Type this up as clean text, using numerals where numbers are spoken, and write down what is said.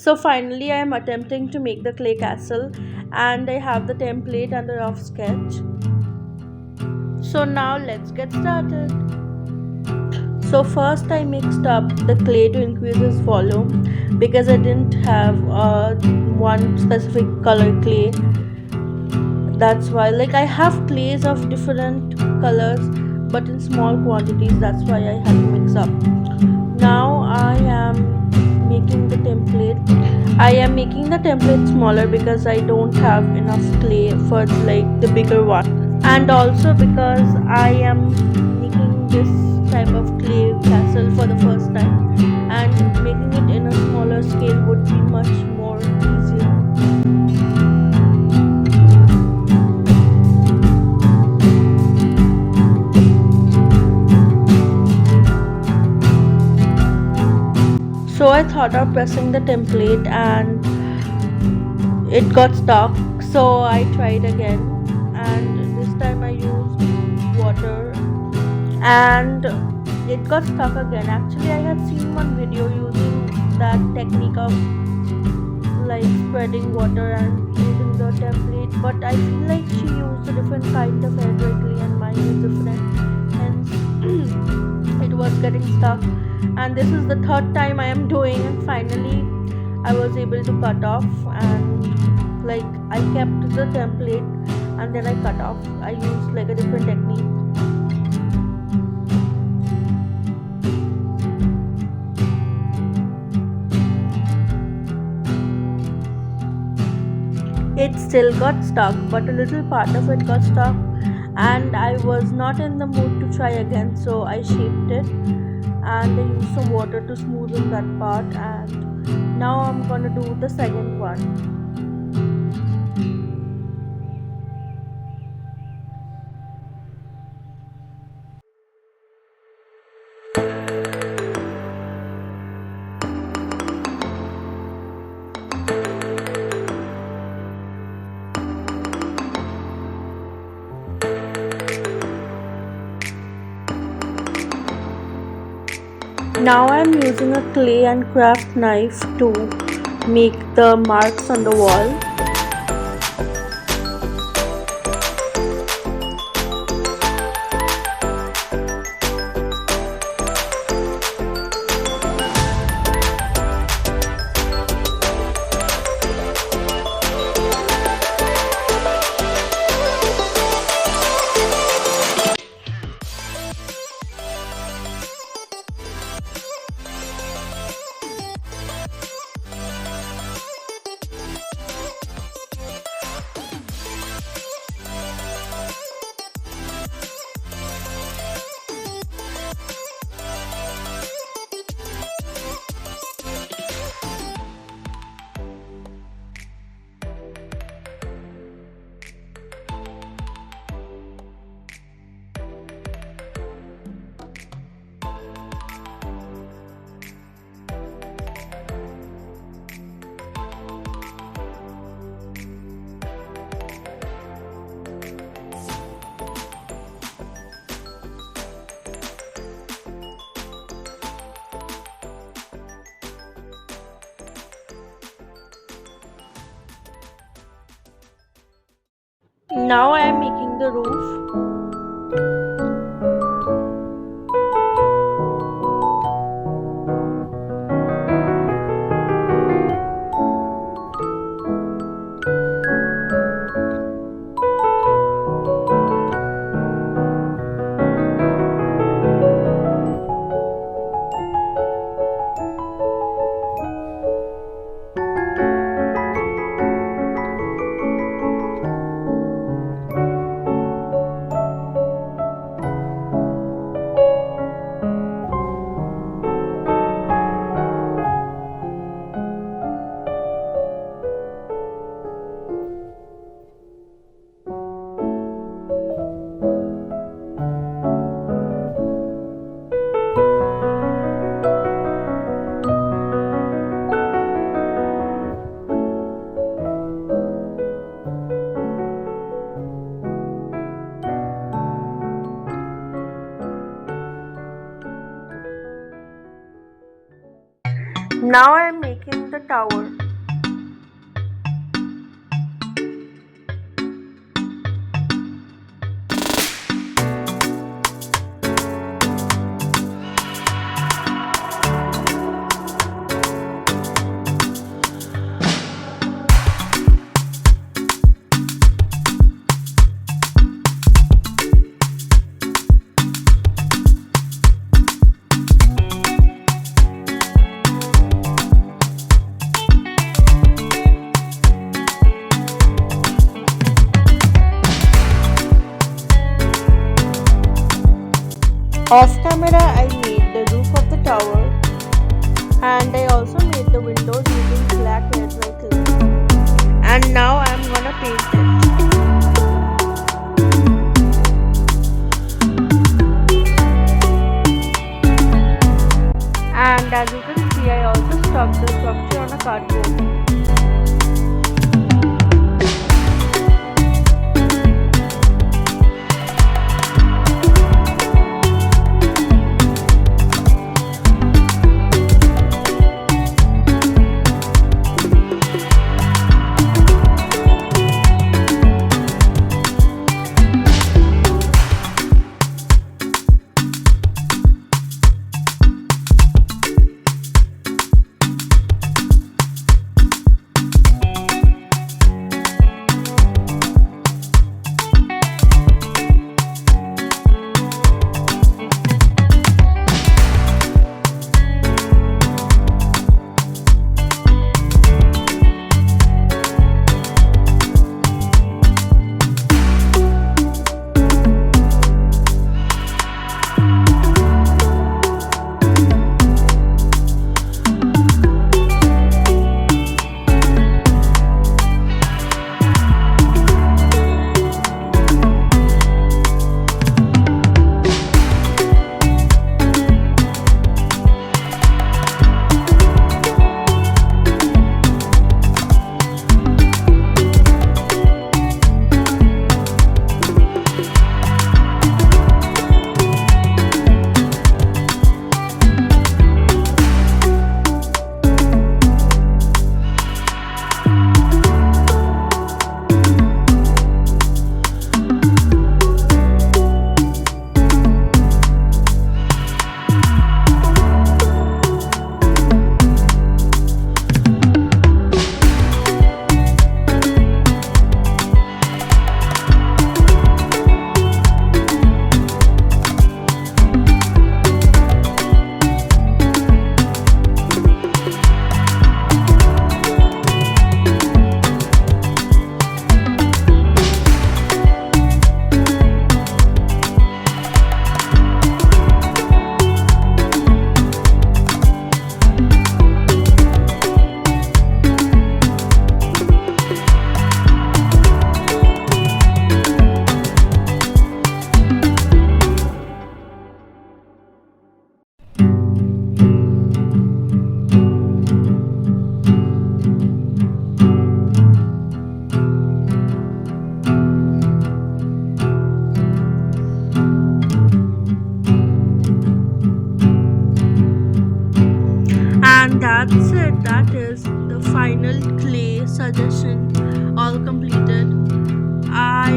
So finally I am attempting to make the clay castle, and I have the template and the rough sketch. So now let's get started. So first I mixed up the clay to increase its volume, because I didn't have one specific color clay. That's why, like, I have clays of different colors but in small quantities. That's why I had to mix up. Now I am making the template. I am making the template smaller because I don't have enough clay for like the bigger one, and also because I am making this type of clay castle for the first time, and making it in a smaller scale would be much more easier. So I thought of pressing the template and it got stuck. So I tried again, and this time I used water, and it got stuck again. Actually, I had seen one video using that technique of like spreading water and using the template, but I feel like she used a different kind of hair dry clay and mine is different, hence it was getting stuck. And this is the third time I am doing, and finally I was able to cut off, and like I kept the template and then I cut off. I used like a different technique. It still got stuck, but a little part of it got stuck, and I was not in the mood to try again, so I shaped it and I used some water to smoothen that part. And now I'm gonna do the second one. Now I'm using a clay and craft knife to make the marks on the wall. Now I am making the roof. Now I am making the tower. Off camera, I made the roof of the tower and I also made the windows using black red white clay. And now I'm gonna paint it. And as you can see, I also stuck the structure on a cardboard. And that's it. That is the final clay suggestion all completed. I